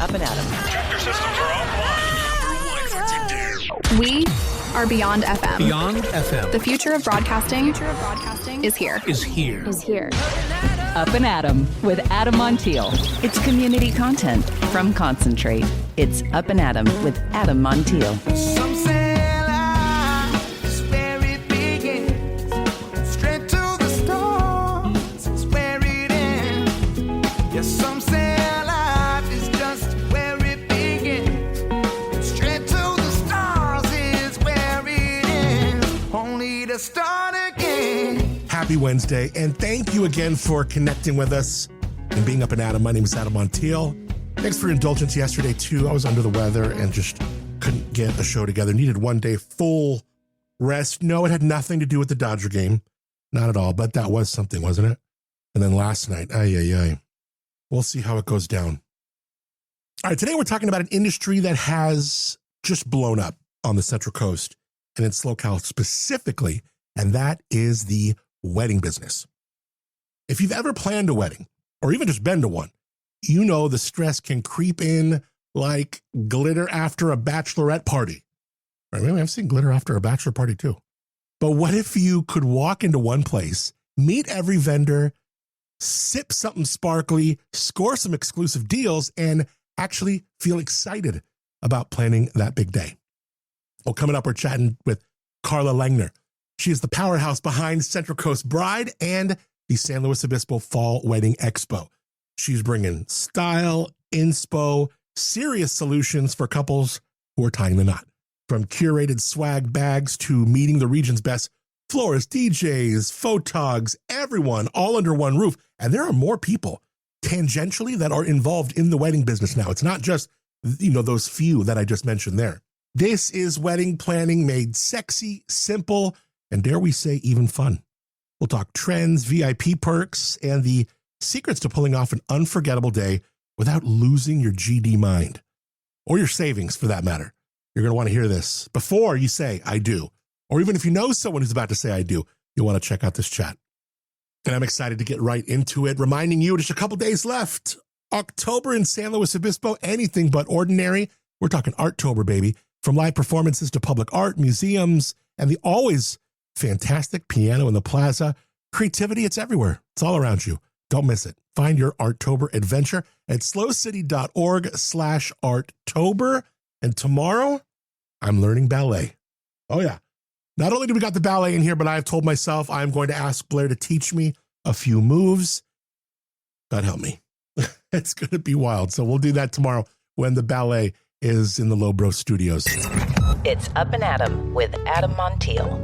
Up+Adam. Tractor systems are offline. We are Beyond FM. Beyond FM. The future of broadcasting is here. Up+Adam with Adam Montiel. It's community content from Concentrate. It's Up+Adam with Adam Montiel. Some say life is where it begins. Straight to the stars is where it ends. Yes, some say life is just where it begins. Straight to the stars is where it ends. Only to start again. Happy Wednesday, and thank you again for connecting with us and being Up+Adam. My name is Adam Montiel. Thanks for your indulgence yesterday, too. I was under the weather and just couldn't get a show together. Needed one day full rest. No, it had nothing to do with the Dodger game. Not at all, but that was something, wasn't it? And then last night, we'll see how it goes down. All right, today we're talking about an industry that has just blown up on the Central Coast and in SLO specifically, and that is the wedding business. If you've ever planned a wedding or even just been to one, you know the stress can creep in like glitter after a bachelorette party. Or maybe I've seen glitter after a bachelor party too. But what if you could walk into one place, meet every vendor, sip something sparkly, score some exclusive deals, and actually feel excited about planning that big day? Well, coming up, we're chatting with Karla Langner. She is the powerhouse behind Central Coast Bride and the San Luis Obispo Fall Wedding Expo. She's bringing style, inspo, serious solutions for couples who are tying the knot. From curated swag bags to meeting the region's best florists, DJs, photogs, everyone all under one roof. And there are more people tangentially that are involved in the wedding business now. It's not just, those few that I just mentioned there. This is wedding planning made sexy, simple, and dare we say, even fun. We'll talk trends, VIP perks, and the secrets to pulling off an unforgettable day without losing your GD mind, or your savings for that matter. You're going to want to hear this before you say, I do. Or even if you know someone who's about to say, I do, you'll want to check out this chat. And I'm excited to get right into it, reminding you just a couple days left. October in San Luis Obispo, anything but ordinary. We're talking Arttober, baby. From live performances to public art, museums, and the always fantastic piano in the plaza. Creativity, it's everywhere. It's all around you. Don't miss it. Find your Arttober adventure at slowcity.org/Arttober. And tomorrow, I'm learning ballet. Oh, yeah. Not only do we got the ballet in here, but I've told myself I'm going to ask Blair to teach me a few moves. God help me. It's going to be wild. So we'll do that tomorrow when the ballet is in the Lowbro Studios. It's Up+Adam with Adam Montiel.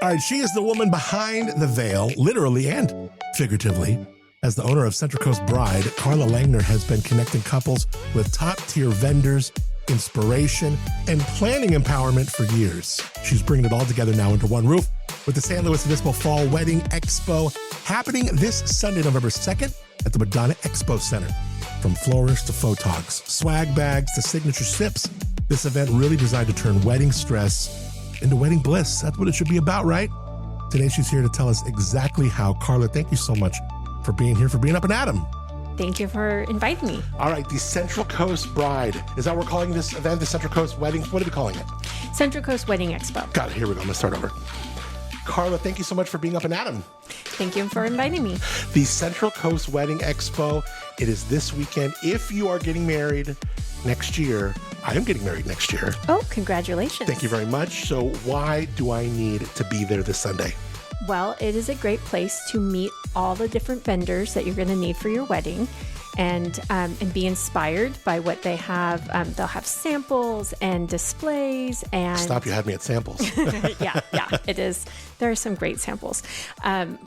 All right, she is the woman behind the veil, literally and figuratively. As the owner of Central Coast Bride, Karla Langner has been connecting couples with top-tier vendors, inspiration, and planning empowerment for years. She's bringing it all together now under one roof with the San Luis Obispo Fall Wedding Expo happening this Sunday, November 2nd at the Madonna Expo Center. From florists to photogs, swag bags to signature sips, this event really designed to turn wedding stress into wedding bliss. That's what it should be about, right? Today, she's here to tell us exactly how. Karla, thank you so much for being here, for being Up+Adam. Thank you for inviting me. All right, the Central Coast Bride. Is that what we're calling this event, the Central Coast Wedding? What are we calling it? Central Coast Wedding Expo. Got it. Here we go. I'm going to start over. Karla, thank you so much for being Up+Adam. Thank you for inviting me. The Central Coast Wedding Expo. It is this weekend. If you are getting married next year, I am getting married next year. Oh, congratulations. Thank you very much. So why do I need to be there this Sunday? Well, it is a great place to meet all the different vendors that you're going to need for your wedding and be inspired by what they have. They'll have samples and displays and... Stop, you had me at samples. yeah, it is. There are some great samples.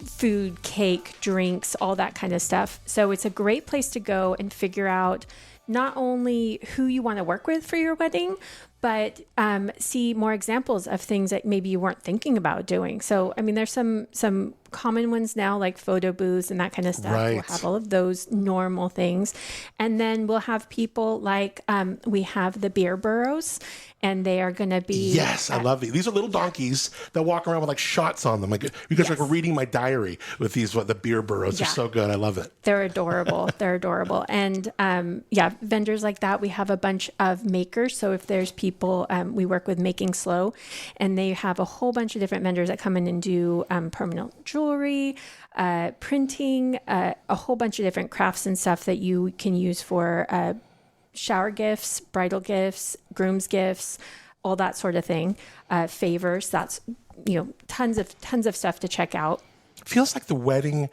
Food, cake, drinks, all that kind of stuff. So it's a great place to go and figure out not only who you want to work with for your wedding, but see more examples of things that maybe you weren't thinking about doing. So, I mean, there's some common ones now, like photo booths and that kind of stuff. Right. We'll have all of those normal things. And then we'll have people like, we have the beer burros, and they are going to be... Yes, I love these. These are little donkeys that walk around with like shots on them. Like you guys are like reading my diary with these, the beer burros. They're so good. I love it. They're adorable. They're adorable. And vendors like that. We have a bunch of makers. So if there's people, we work with Making Slow, and they have a whole bunch of different vendors that come in and do permanent jewelry, printing, a whole bunch of different crafts and stuff that you can use for shower gifts, bridal gifts, groom's gifts, all that sort of thing. Favors. That's, tons of stuff to check out. Feels like the wedding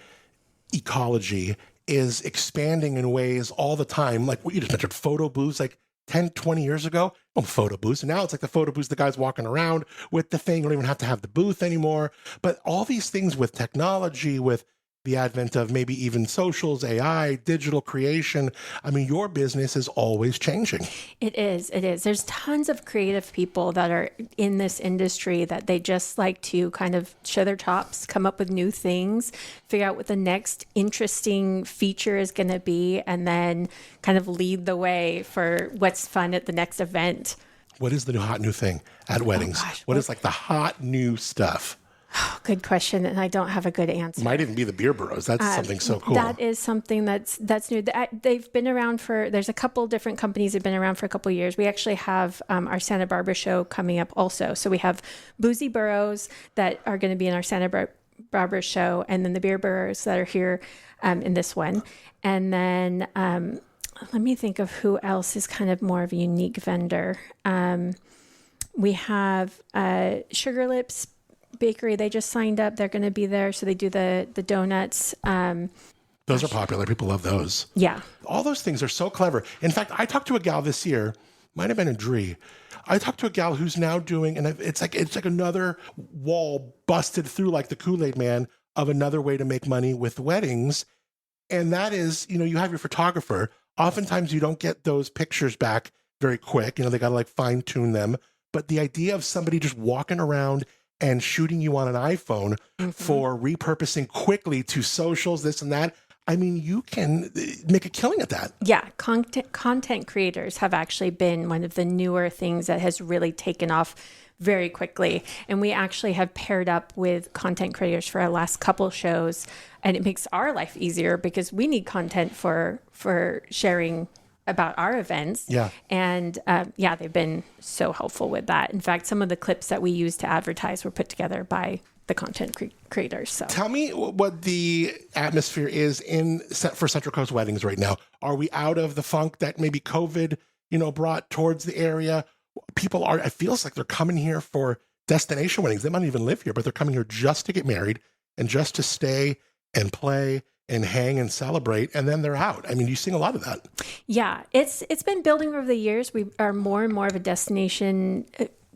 ecology is expanding in ways all the time. Like what you just mentioned, photo booths, like 10, 20 years ago, photo booths. And now it's like the photo booths, the guy's walking around with the thing. You don't even have to have the booth anymore. But all these things with technology, with the advent of maybe even socials, AI, digital creation. I mean, your business is always changing. It is. There's tons of creative people that are in this industry that they just like to kind of show their chops, come up with new things, figure out what the next interesting feature is going to be, and then kind of lead the way for what's fun at the next event. What is the hot new thing at weddings? What is like the hot new stuff? Oh, good question, and I don't have a good answer. Might even be the beer burros. That's something so cool. That is something that's new. They've been around there's a couple different companies that have been around for a couple of years. We actually have our Santa Barbara show coming up also. So we have boozy burros that are going to be in our Santa Barbara show, and then the beer burros that are here in this one. And then let me think of who else is kind of more of a unique vendor. We have Sugar Lips Bakery. They just signed up. They're going to be there. So they do the donuts. Those are popular. People love those. Yeah. All those things are so clever. In fact, I talked to a gal this year, might have been a Dree. I talked to a gal who's now doing, and it's like another wall busted through like the Kool-Aid Man of another way to make money with weddings. And that is, you have your photographer. Oftentimes you don't get those pictures back very quick. They got to like fine tune them. But the idea of somebody just walking around and shooting you on an iPhone for repurposing quickly to socials, this and that. I mean, you can make a killing at that. Yeah. Content creators have actually been one of the newer things that has really taken off very quickly. And we actually have paired up with content creators for our last couple shows. And it makes our life easier because we need content for sharing about our events. Yeah. And they've been so helpful with that. In fact, some of the clips that we use to advertise were put together by the content creators. So tell me what the atmosphere is for Central Coast weddings right now. Are we out of the funk that maybe COVID, brought towards the area? People are, it feels like they're coming here for destination weddings. They might not even live here, but they're coming here just to get married and just to stay and play and hang and celebrate, and then they're out. I mean, you're seeing a lot of that. Yeah, it's been building over the years. We are more and more of a destination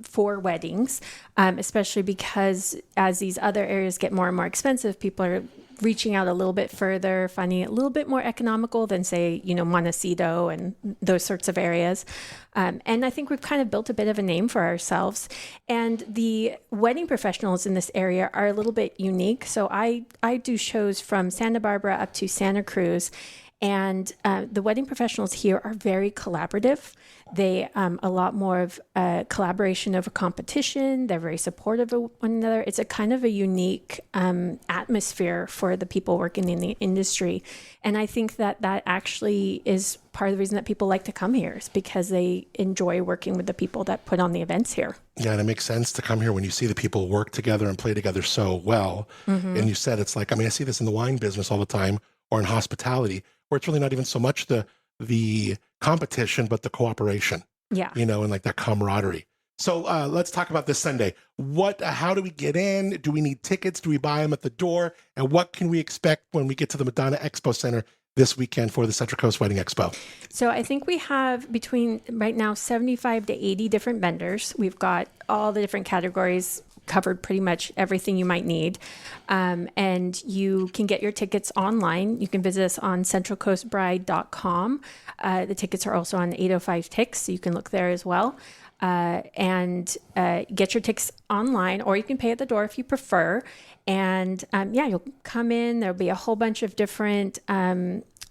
for weddings, especially because as these other areas get more and more expensive, people are reaching out a little bit further, finding it a little bit more economical than, say, Montecito and those sorts of areas. And I think we've kind of built a bit of a name for ourselves. And the wedding professionals in this area are a little bit unique. So I do shows from Santa Barbara up to Santa Cruz. And the wedding professionals here are very collaborative. They a lot more of collaboration over competition. They're very supportive of one another. It's a kind of a unique atmosphere for the people working in the industry. And I think that actually is part of the reason that people like to come here, is because they enjoy working with the people that put on the events here. Yeah, and it makes sense to come here when you see the people work together and play together so well. Mm-hmm. And you said it's like, I see this in the wine business all the time, or in hospitality, where it's really not even so much the competition, but the cooperation. Yeah. And like that camaraderie. So let's talk about this Sunday. How do we get in? Do we need tickets? Do we buy them at the door? And what can we expect when we get to the Madonna Expo Center this weekend for the Central Coast Wedding Expo? So I think we have between right now 75 to 80 different vendors. We've got all the different categories covered pretty much everything you might need. And you can get your tickets online. You can visit us on centralcoastbride.com. The tickets are also on 805 Tix, so you can look there as well. And get your tickets online, or you can pay at the door if you prefer. And you'll come in. There'll be a whole bunch of different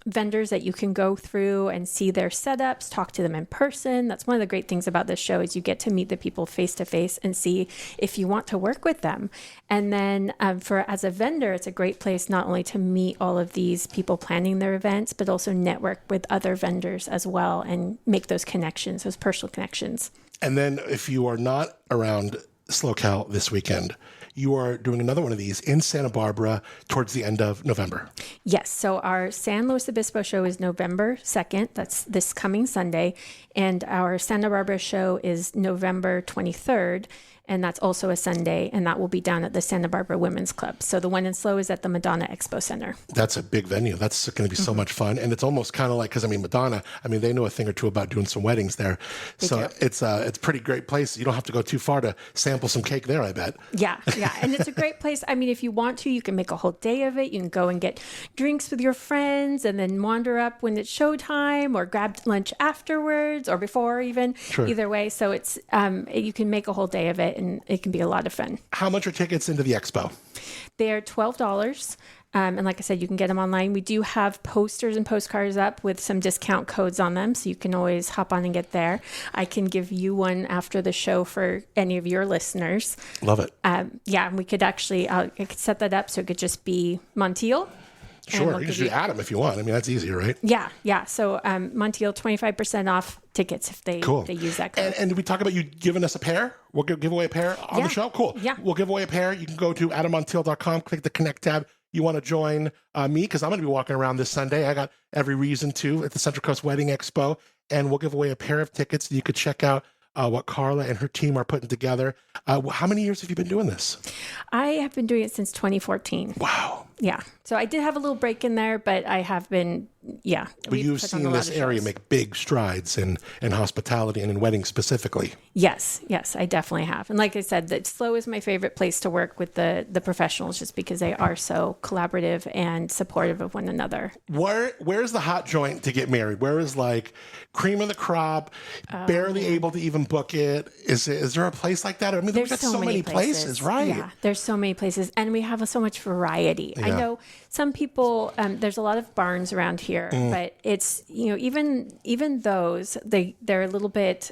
vendors that you can go through and see their setups, talk to them in person. That's one of the great things about this show is you get to meet the people face to face and see if you want to work with them. And then as a vendor, it's a great place not only to meet all of these people planning their events, but also network with other vendors as well and make those connections, those personal connections. And then if you are not around SLO this weekend, you are doing another one of these in Santa Barbara towards the end of November. Yes. So our San Luis Obispo show is November 2nd. That's this coming Sunday. And our Santa Barbara show is November 23rd. And that's also a Sunday. And that will be down at the Santa Barbara Women's Club. So the one in SLO is at the Madonna Expo Center. That's a big venue. That's going to be so much fun. And it's almost kind of like, because Madonna, they know a thing or two about doing some weddings there. It's a pretty great place. You don't have to go too far to sample some cake there, I bet. Yeah. And it's a great place. If you want to, you can make a whole day of it. You can go and get drinks with your friends and then wander up when it's showtime, or grab lunch afterwards or before even. Sure. Either way. So it's you can make a whole day of it, and it can be a lot of fun. How much are tickets into the expo? They're $12. And like I said, you can get them online. We do have posters and postcards up with some discount codes on them, so you can always hop on and get there. I can give you one after the show for any of your listeners. Love it. And we could actually, I could set that up so it could just be Montiel. Sure, you can do Adam if you want. That's easier, right? Yeah. So Montiel, 25% off tickets if they use that code. And did we talk about you giving us a pair? We'll give away a pair on the show? Cool. Yeah. We'll give away a pair. You can go to adammontiel.com, click the Connect tab. You want to join me, because I'm going to be walking around this Sunday. I got every reason to at the Central Coast Wedding Expo. And we'll give away a pair of tickets that you could check out what Karla and her team are putting together. How many years have you been doing this? I have been doing it since 2014. Wow. Yeah. So I did have a little break in there, but I have been, But you've seen this area make big strides in hospitality and in weddings specifically. Yes, I definitely have. And like I said, that SLO is my favorite place to work with the professionals, just because they are so collaborative and supportive of one another. Where's the hot joint to get married? Where is like cream of the crop, barely able to even book it? Is there a place like that? We've got so many places, right? Yeah, there's so many places, and we have so much variety. Yeah. I know some people, there's a lot of barns around here, but it's, even those, they're a little bit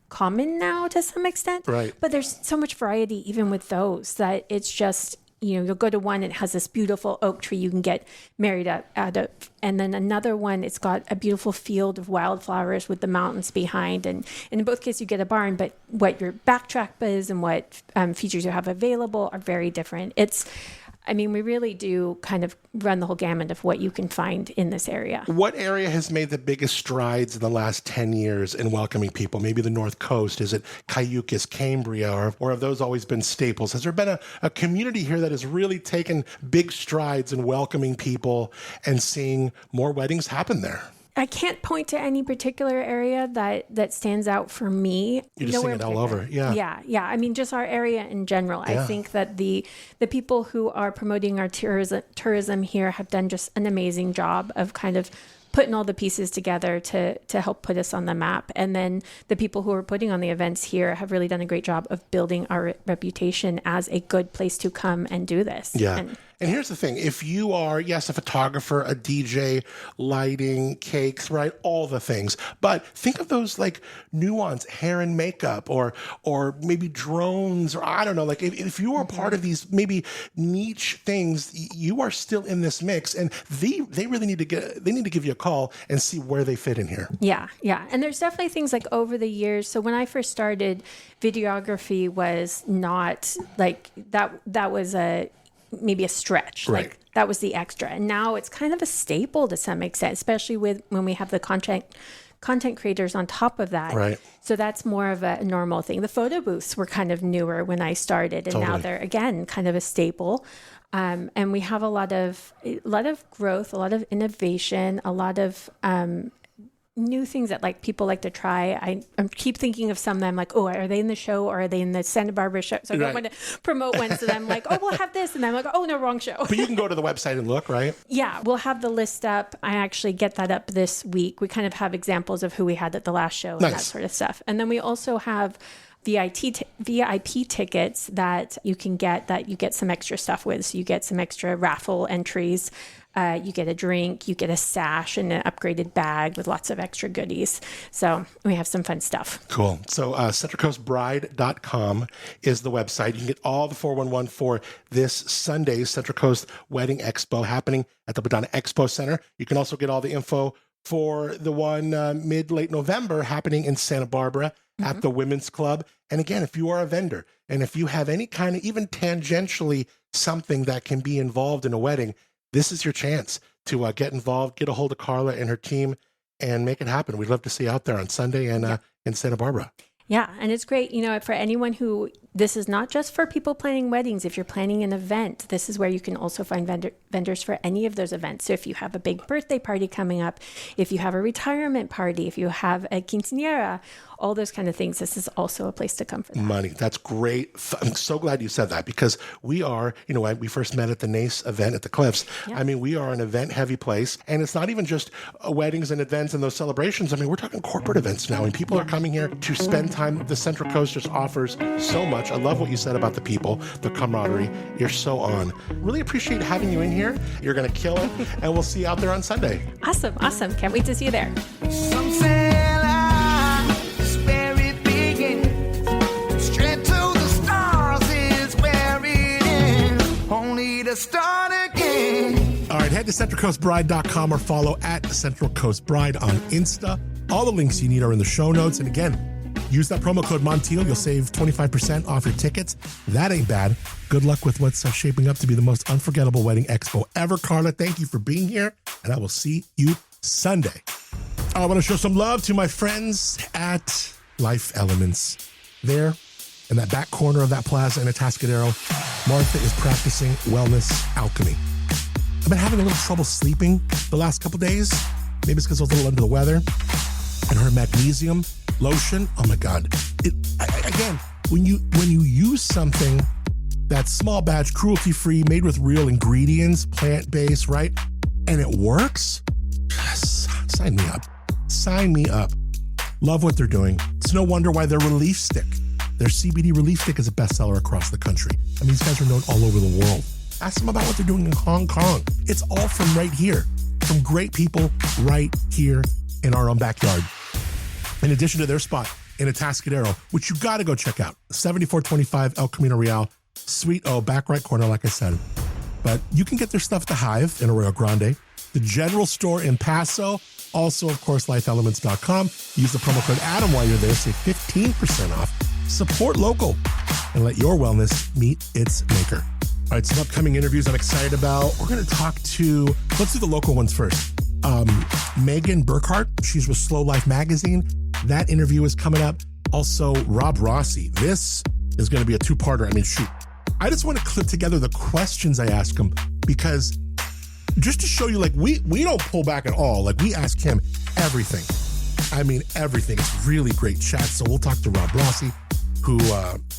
common now to some extent. Right. But there's so much variety even with those that it's just, you'll go to one, it has this beautiful oak tree you can get married out of. And then another one, it's got a beautiful field of wildflowers with the mountains behind. And in both cases, you get a barn, but what your backtrack is and what features you have available are very different. We really do kind of run the whole gamut of what you can find in this area. What area has made the biggest strides in the last 10 years in welcoming people? Maybe the North Coast? Is it Cayucas, Cambria, or have those always been staples? Has there been a community here that has really taken big strides in welcoming people and seeing more weddings happen there? I can't point to any particular area that stands out for me. You're just seeing it all over. Yeah. Yeah. Just our area in general. Yeah. I think that the people who are promoting our tourism here have done just an amazing job of kind of putting all the pieces together to help put us on the map. And then the people who are putting on the events here have really done a great job of building our reputation as a good place to come and do this. Yeah. And here's the thing. If you are, yes, a photographer, a DJ, lighting, cakes, right? All the things. But think of those like nuanced hair and makeup or maybe drones, or I don't know. Like if you are part of these maybe niche things, you are still in this mix, and they really need to give you a call and see where they fit in here. Yeah. And there's definitely things like over the years. So when I first started, videography was not like that was maybe a stretch. Right. Like that was the extra. And now it's kind of a staple to some extent, especially when we have the content creators on top of that. Right. So that's more of a normal thing. The photo booths were kind of newer when I started, and now they're again kind of a staple. And we have a lot of growth, a lot of innovation, a lot of new things that like people like to try. I keep thinking of some that I'm like, oh, are they in the show or are they in the Santa Barbara show? So I don't want to promote ones and I'm like, oh, we'll have this. And I'm like, oh, no, wrong show. But you can go to the website and look, right? Yeah, we'll have the list up. I actually get that up this week. We kind of have examples of who we had at the last show and that sort of stuff. And then we also have VIP tickets that you can get that you get some extra stuff with. So you get some extra raffle entries. You get a drink, you get a sash and an upgraded bag with lots of extra goodies. So we have some fun stuff. Cool. So CentralCoastBride.com is the website. You can get all the 411 for this Sunday's Central Coast Wedding Expo happening at the Madonna Expo Center. You can also get all the info for the one mid-late November happening in Santa Barbara at the Women's Club. And again, if you are a vendor and if you have any kind of even tangentially something that can be involved in a wedding, this is your chance to get involved, get a hold of Karla and her team, and make it happen. We'd love to see you out there on Sunday and in Santa Barbara. Yeah, and it's great, for anyone who, this is not just for people planning weddings. If you're planning an event, this is where you can also find vendors for any of those events. So if you have a big birthday party coming up, if you have a retirement party, if you have a quinceañera, all those kind of things, this is also a place to come for that. Money. That's great. I'm so glad you said that because we are, we first met at the NACE event at the Cliffs. Yeah. I mean, we are an event heavy place and it's not even just weddings and events and those celebrations. I mean, we're talking corporate events now and people are coming here to spend time. The Central Coast just offers so much. I love what you said about the people, the camaraderie. You're so on. Really appreciate having you in here. You're going to kill it and we'll see you out there on Sunday. Awesome. Can't wait to see you there. Some say life's where it begins. Straight to the stars is where it ends. Only to start again. All right, head to CentralCoastBride.com or follow at Central Coast Bride on Insta. All the links you need are in the show notes. And again, use that promo code Montiel. You'll save 25% off your tickets. That ain't bad. Good luck with what's shaping up to be the most unforgettable wedding expo ever. Karla, thank you for being here, and I will see you Sunday. I want to show some love to my friends at Life Elements. There, in that back corner of that plaza in Atascadero, Martha is practicing wellness alchemy. I've been having a little trouble sleeping the last couple days. Maybe it's because I was a little under the weather. And her magnesium lotion, oh my God. Again, when you use something that's small batch, cruelty-free, made with real ingredients, plant-based, right? And it works, sign me up. Sign me up. Love what they're doing. It's no wonder why their Relief Stick, their CBD Relief Stick is a bestseller across the country. I mean, these guys are known all over the world. Ask them about what they're doing in Hong Kong. It's all from right here, from great people right here in our own backyard. In addition to their spot in Atascadero, which you got to go check out, 7425 El Camino Real, Suite O, back right corner, like I said. But you can get their stuff at the Hive in Arroyo Grande, the General Store in Paso, also, of course, lifeelements.com. Use the promo code Adam while you're there, save 15% off. Support local and let your wellness meet its maker. All right, some upcoming interviews I'm excited about. We're going to talk to, let's do the local ones first. Megan Burkhart, she's with Slow Life Magazine. That interview is coming up. Also, Rob Rossi. This is going to be a two-parter. I mean, shoot. I just want to clip together the questions I ask him because just to show you, like, we don't pull back at all. Like, we ask him everything. I mean, everything. It's really great chat. So we'll talk to Rob Rossi, who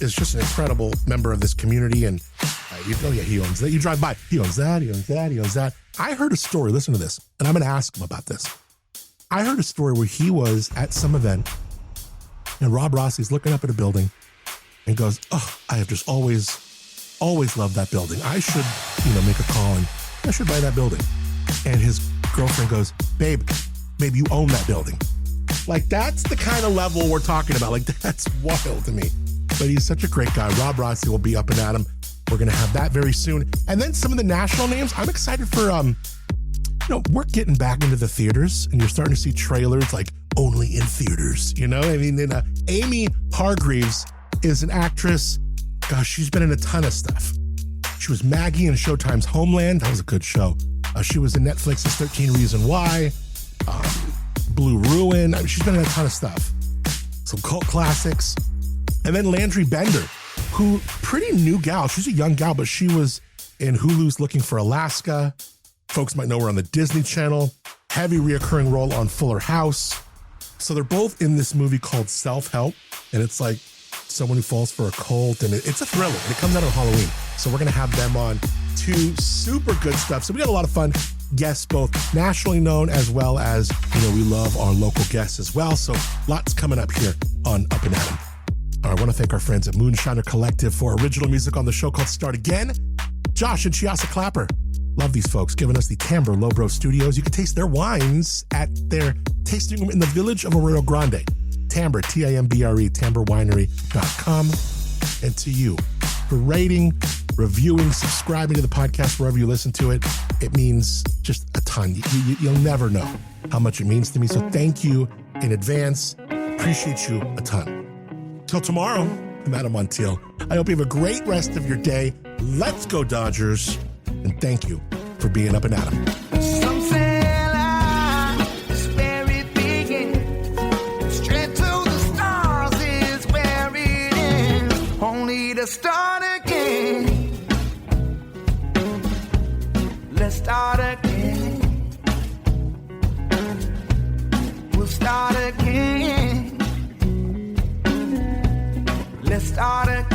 is just an incredible member of this community. And he owns that. You drive by, he owns that, he owns that, he owns that. I heard a story, listen to this, and I'm going to ask him about this. I heard a story where he was at some event, and Rob Rossi's looking up at a building and goes, oh, I have just always loved that building. I should, make a call and I should buy that building. And his girlfriend goes, babe, you own that building. Like, that's the kind of level we're talking about. Like, that's wild to me. But he's such a great guy. Rob Rossi will be up and at him. We're going to have that very soon. And then some of the national names. I'm excited for, we're getting back into the theaters and you're starting to see trailers like only in theaters, I mean, Amy Hargreaves is an actress. Gosh, she's been in a ton of stuff. She was Maggie in Showtime's Homeland. That was a good show. She was in Netflix's 13 Reasons Why, Blue Ruin. I mean, she's been in a ton of stuff. Some cult classics. And then Landry Bender, who, pretty new gal. She's a young gal, but she was in Hulu's Looking for Alaska. Folks might know her on the Disney Channel. Heavy reoccurring role on Fuller House. So they're both in this movie called Self-Help, and it's like someone who falls for a cult, and it's a thriller, and it comes out on Halloween. So we're going to have them on. Two super good stuff. So we got a lot of fun guests, both nationally known as well as, we love our local guests as well. So lots coming up here on Up and Adam. I want to thank our friends at Moonshiner Collective for original music on the show called Start Again. Josh and Chiasa Clapper. Love these folks giving us the Tamber Lowbro Studios. You can taste their wines at their tasting room in the village of Arroyo Grande. Tamber, T-I-M-B-R-E, tamberwinery.com. And to you, for rating, reviewing, subscribing to the podcast wherever you listen to it, it means just a ton. You'll never know how much it means to me. So thank you in advance. Appreciate you a ton. Till tomorrow, I'm Adam Montiel. I hope you have a great rest of your day. Let's go Dodgers. And thank you for being Up and Adam. Some say life is where it begins. Straight to the stars is where it ends. Only to start again. Let's start again. We'll start again. Let's start again.